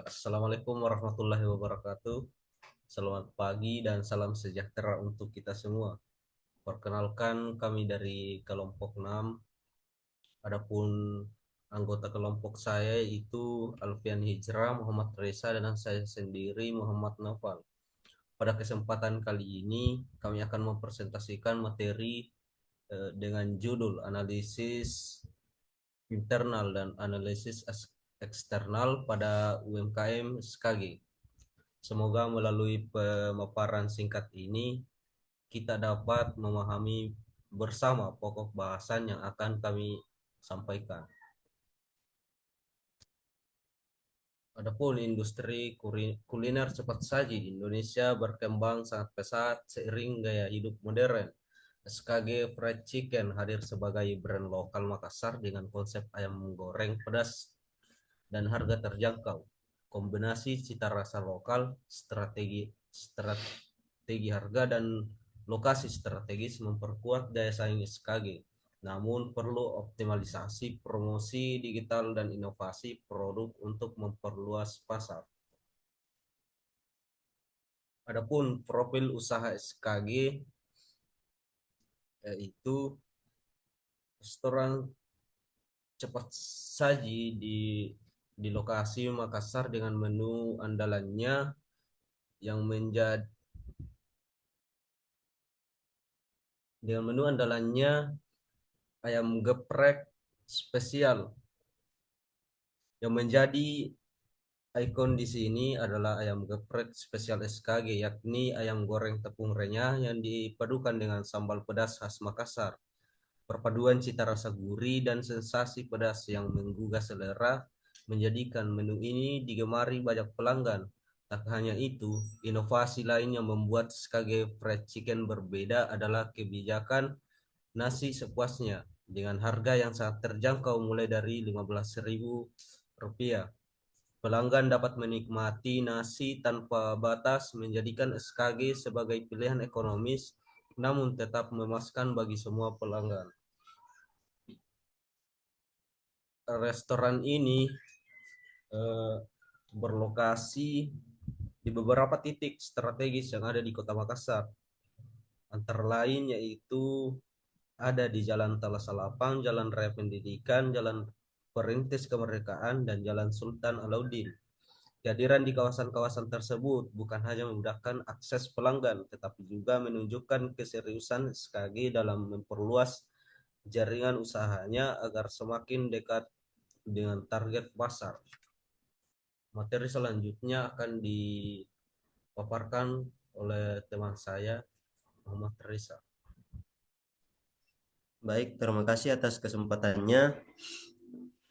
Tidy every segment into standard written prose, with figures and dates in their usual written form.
Assalamualaikum warahmatullahi wabarakatuh. Selamat pagi dan salam sejahtera untuk kita semua. Perkenalkan kami dari kelompok 6. Adapun anggota kelompok saya itu Alfian Hijrah, Muhammad Reza, dan saya sendiri Muhammad Naufal. Pada kesempatan kali ini kami akan mempresentasikan materi dengan judul analisis internal dan analisis eksternal pada UMKM SKG. Semoga melalui pemaparan singkat ini kita dapat memahami bersama pokok bahasan yang akan kami sampaikan. Adapun industri kuliner cepat saji di Indonesia berkembang sangat pesat seiring gaya hidup modern. SKG Fried Chicken hadir sebagai brand lokal Makassar dengan konsep ayam goreng pedas dan harga terjangkau. Kombinasi cita rasa lokal, strategi harga dan lokasi strategis memperkuat daya saing SKG. Namun perlu optimalisasi promosi digital dan inovasi produk untuk memperluas pasar. Adapun profil usaha SKG yaitu restoran cepat saji di lokasi Makassar dengan menu andalannya yang menjadi ayam geprek spesial. Yang menjadi ikon di sini adalah ayam geprek spesial SKG, yakni ayam goreng tepung renyah yang dipadukan dengan sambal pedas khas Makassar. Perpaduan cita rasa gurih dan sensasi pedas yang menggugah selera menjadikan menu ini digemari banyak pelanggan. Tak hanya itu, inovasi lain yang membuat SKG Fried Chicken berbeda adalah kebijakan nasi sepuasnya dengan harga yang sangat terjangkau mulai dari Rp15.000. Pelanggan dapat menikmati nasi tanpa batas menjadikan SKG sebagai pilihan ekonomis namun tetap memuaskan bagi semua pelanggan. Restoran ini eh, berlokasi di beberapa titik strategis yang ada di Kota Makassar. Antara lain yaitu ada di Jalan Talasalapang, Jalan Raya Pendidikan, Jalan Perintis Kemerdekaan, dan Jalan Sultan Alauddin. Kehadiran di kawasan-kawasan tersebut bukan hanya memudahkan akses pelanggan, tetapi juga menunjukkan keseriusan SKG dalam memperluas jaringan usahanya agar semakin dekat dengan target pasar. Materi selanjutnya akan dipaparkan oleh teman saya, Muhammad Reza. Baik, terima kasih atas kesempatannya.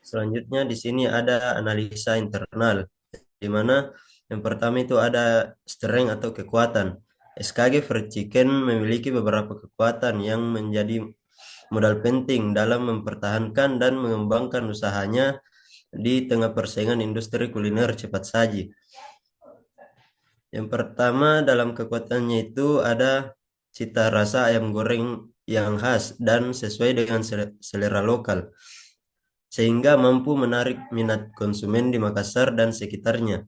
Selanjutnya di sini ada analisa internal, di mana yang pertama itu ada strength atau kekuatan. SKG Fried Chicken memiliki beberapa kekuatan yang menjadi modal penting dalam mempertahankan dan mengembangkan usahanya di tengah persaingan industri kuliner cepat saji. Yang pertama dalam kekuatannya itu ada cita rasa ayam goreng yang khas dan sesuai dengan selera lokal, sehingga mampu menarik minat konsumen di Makassar dan sekitarnya.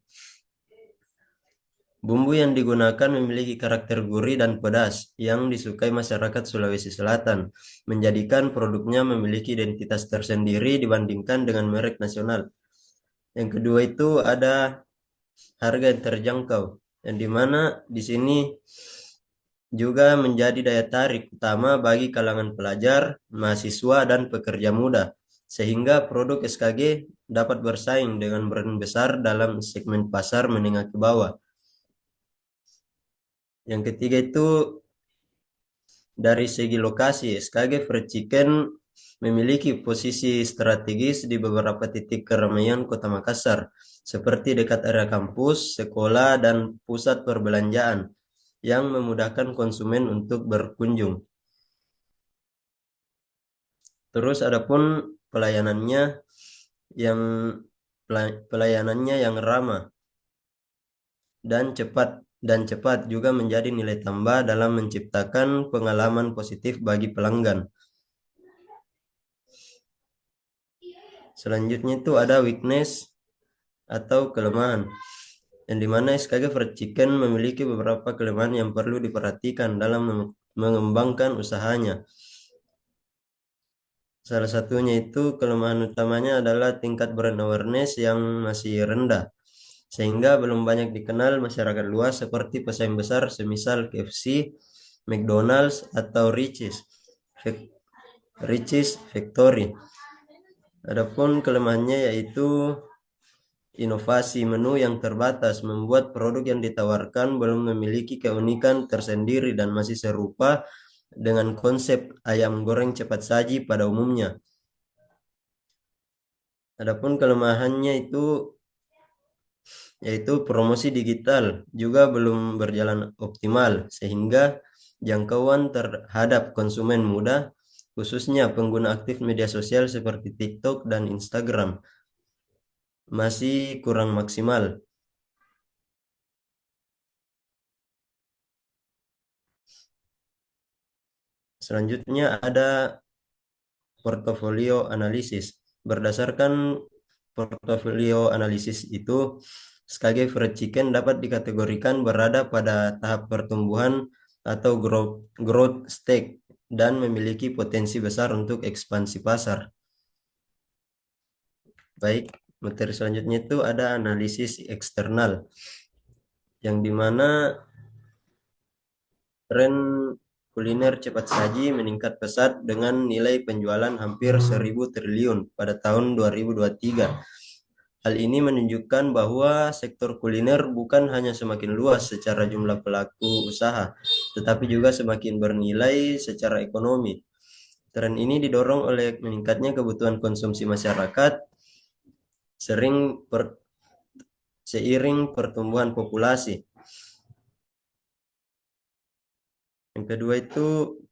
Bumbu yang digunakan memiliki karakter gurih dan pedas yang disukai masyarakat Sulawesi Selatan, menjadikan produknya memiliki identitas tersendiri dibandingkan dengan merek nasional. Yang kedua itu ada harga yang terjangkau, yang dimana di sini juga menjadi daya tarik utama bagi kalangan pelajar, mahasiswa, dan pekerja muda, sehingga produk SKG dapat bersaing dengan brand besar dalam segmen pasar menengah ke bawah. Yang ketiga itu dari segi lokasi, SKG Fried Chicken memiliki posisi strategis di beberapa titik keramaian Kota Makassar, seperti dekat area kampus, sekolah, dan pusat perbelanjaan, yang memudahkan konsumen untuk berkunjung. Terus adapun pelayanannya yang pelayanannya yang ramah dan cepat juga menjadi nilai tambah dalam menciptakan pengalaman positif bagi pelanggan. Selanjutnya itu ada weakness atau kelemahan, yang dimana SKG Fried Chicken memiliki beberapa kelemahan yang perlu diperhatikan dalam mengembangkan usahanya. Salah satunya itu kelemahan utamanya adalah tingkat brand awareness yang masih rendah, sehingga belum banyak dikenal masyarakat luas seperti pesaing besar semisal KFC, McDonald's, atau Richeese Factory. Adapun kelemahannya yaitu inovasi menu yang terbatas, membuat produk yang ditawarkan belum memiliki keunikan tersendiri dan masih serupa dengan konsep ayam goreng cepat saji pada umumnya. Adapun kelemahannya itu yaitu promosi digital juga belum berjalan optimal, sehingga jangkauan terhadap konsumen muda, khususnya pengguna aktif media sosial seperti TikTok dan Instagram, masih kurang maksimal. Selanjutnya ada portofolio analisis. Berdasarkan portofolio analisis itu, SKG Fried Chicken dapat dikategorikan berada pada tahap pertumbuhan atau growth stage dan memiliki potensi besar untuk ekspansi pasar. Baik, materi selanjutnya itu ada analisis eksternal, yang dimana tren kuliner cepat saji meningkat pesat dengan nilai penjualan hampir 1.000 triliun pada tahun 2023. Hal ini menunjukkan bahwa sektor kuliner bukan hanya semakin luas secara jumlah pelaku usaha, tetapi juga semakin bernilai secara ekonomi. Tren ini didorong oleh meningkatnya kebutuhan konsumsi masyarakat seiring pertumbuhan populasi. Yang kedua itu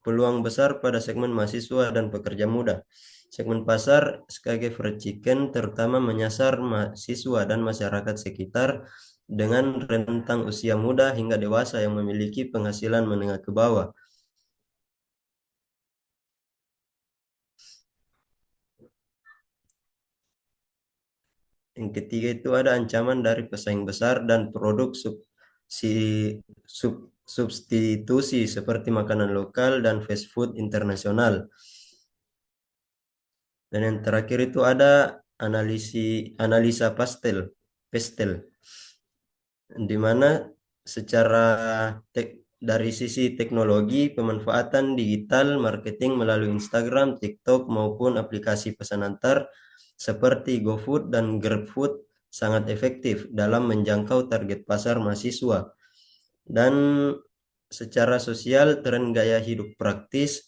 peluang besar pada segmen mahasiswa dan pekerja muda. Segmen pasar SKG Fried Chicken terutama menyasar mahasiswa dan masyarakat sekitar dengan rentang usia muda hingga dewasa yang memiliki penghasilan menengah ke bawah. Yang ketiga itu ada ancaman dari pesaing besar dan produk substitusi seperti makanan lokal dan fast food internasional. Dan yang terakhir itu ada analisa pastel, di mana secara dari sisi teknologi, pemanfaatan digital marketing melalui Instagram, TikTok maupun aplikasi pesan antar seperti GoFood dan GrabFood sangat efektif dalam menjangkau target pasar mahasiswa. Dan secara sosial, tren gaya hidup praktis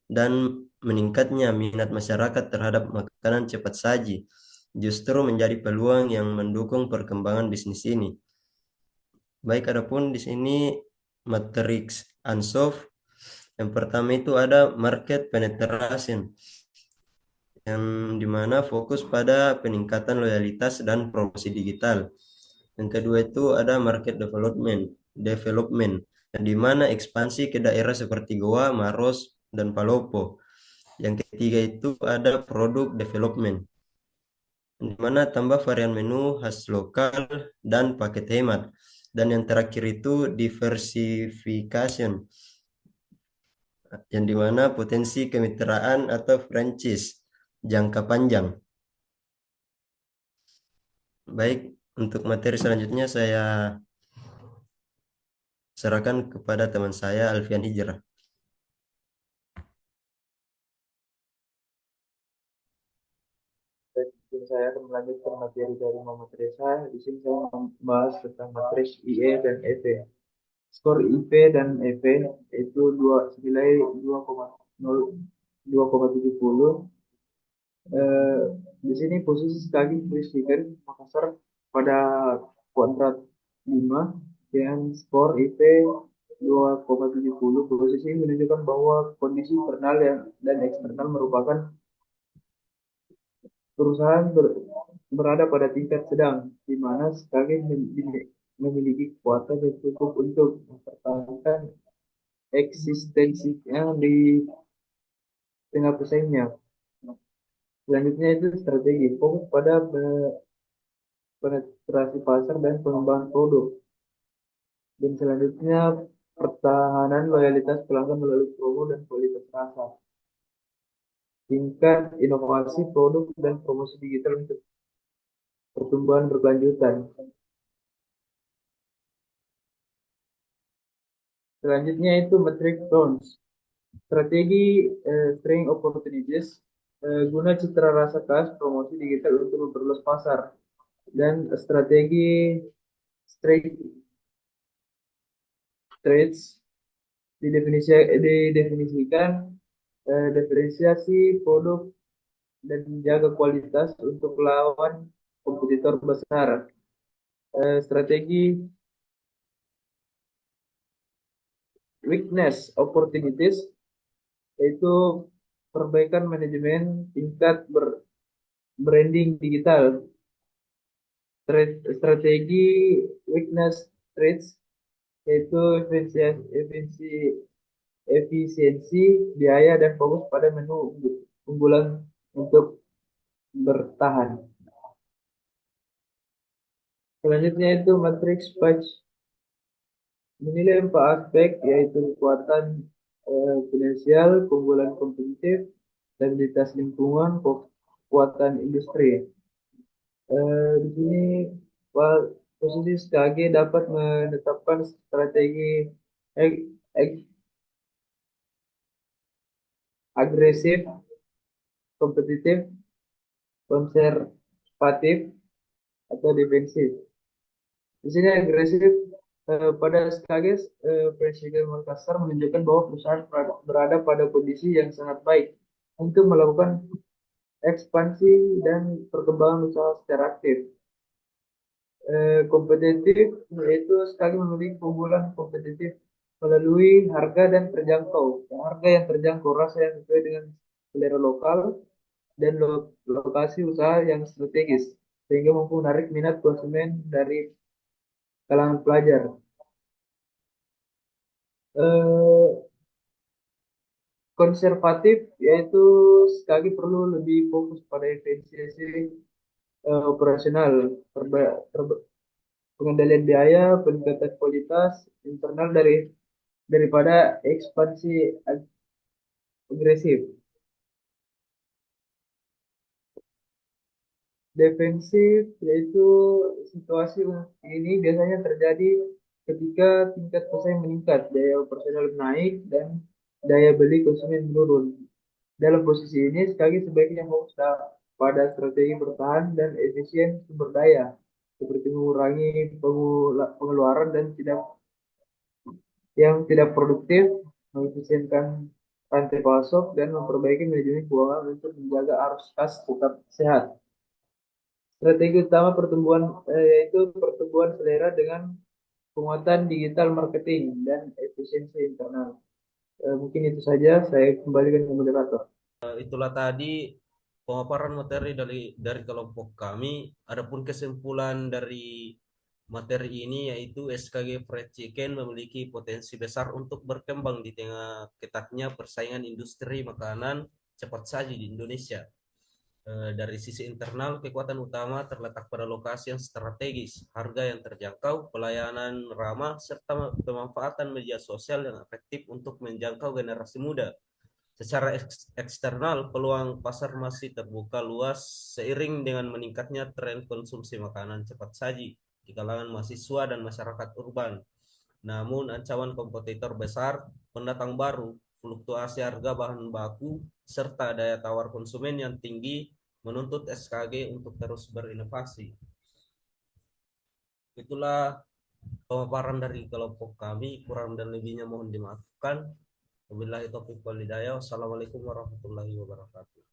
dan meningkatnya minat masyarakat terhadap makanan cepat saji justru menjadi peluang yang mendukung perkembangan bisnis ini. Baik, adapun di sini matrix Ansoff. Yang pertama itu ada market penetration, yang dimana fokus pada peningkatan loyalitas dan promosi digital. Yang kedua itu ada market development, yang dimana ekspansi ke daerah seperti Goa, Maros, dan Palopo. Yang ketiga itu ada product development, di mana tambah varian menu khas lokal dan paket hemat. Dan yang terakhir itu diversification, yang dimana potensi kemitraan atau franchise jangka panjang. Baik, untuk materi selanjutnya saya serahkan kepada teman saya Alfian Hijrah. Mungkin saya akan melanjutkan materi dari Muhammad Reza. Di sini saya membahas tentang materi IE dan EP. Skor IP dan EP itu senilai 2,70. Eh, di sini posisi sekali Christian Makassar pada kuadrat 5 dengan skor IP 2,70. Posisi ini menunjukkan bahwa kondisi internal dan eksternal merupakan perusahaan berada pada tingkat sedang, di mana sekali memiliki kekuatan yang cukup untuk mempertahankan eksistensinya di tengah pesaingnya. Selanjutnya itu strategi fokus pada penetrasi pasar dan pengembangan produk. Dan selanjutnya pertahanan loyalitas pelanggan melalui promo dan kualitas rasa. Tingkat inovasi produk dan promosi digital untuk pertumbuhan berkelanjutan. Selanjutnya itu metric tons. Strategi string opportunities guna citra rasa khas promosi digital untuk memperluas pasar, dan strategi straight trades didefinisikan diferensiasi produk dan menjaga kualitas untuk melawan kompetitor besar. Strategi weakness opportunities yaitu perbaikan manajemen tingkat branding digital. Strategi weakness trades yaitu efisiensi biaya dan fokus pada menu unggulan untuk bertahan. Selanjutnya itu matrix Page menilai 4 aspek yaitu kekuatan finansial, keunggulan kompetitif, stabilitas lingkungan, kekuatan industri. Di sini posisi SKG dapat menetapkan strategi agresif, kompetitif, konservatif, atau defensif. Di sini agresif pada SKG Presiden Makassar menunjukkan bahwa perusahaan berada pada kondisi yang sangat baik untuk melakukan ekspansi dan perkembangan usaha secara aktif. Kompetitif yaitu sekali memiliki keunggulan kompetitif melalui harga dan terjangkau. Harga yang terjangkau, rasa yang sesuai dengan selera lokal, dan lokasi usaha yang strategis sehingga mampu menarik minat konsumen dari kalangan pelajar. Konservatif yaitu sekali perlu lebih fokus pada efisiensi operasional, pengendalian biaya, peningkatan kualitas internal daripada ekspansi agresif. Defensif yaitu situasi ini biasanya terjadi ketika tingkat pesaing meningkat, daya operasional naik, dan daya beli konsumen menurun. Dalam posisi ini, sekali sebaiknya fokus pada strategi bertahan dan efisien sumber daya, seperti mengurangi pengeluaran dan yang tidak produktif, mengefisienkan rantai pasok, dan memperbaiki manajemen keuangan untuk menjaga arus kas tetap sehat. Strategi utama pertumbuhan yaitu pertumbuhan selera dengan penguatan digital marketing dan efisiensi internal. Mungkin itu saja, saya kembalikan ke moderator. Itulah tadi pemaparan materi dari kelompok kami. Adapun kesimpulan dari materi ini yaitu SKG Fried Chicken memiliki potensi besar untuk berkembang di tengah ketatnya persaingan industri makanan cepat saji di Indonesia. Dari sisi internal, kekuatan utama terletak pada lokasi yang strategis, harga yang terjangkau, pelayanan ramah, serta pemanfaatan media sosial yang efektif untuk menjangkau generasi muda. Secara eksternal, peluang pasar masih terbuka luas seiring dengan meningkatnya tren konsumsi makanan cepat saji di kalangan mahasiswa dan masyarakat urban. Namun, ancaman kompetitor besar, pendatang baru, fluktuasi harga bahan baku, serta daya tawar konsumen yang tinggi menuntut SKG untuk terus berinovasi. Itulah pemaparan dari kelompok kami, kurang dan lebihnya mohon dimaafkan. Wabillahi taufiq wal hidayah. Wassalamualaikum warahmatullahi wabarakatuh.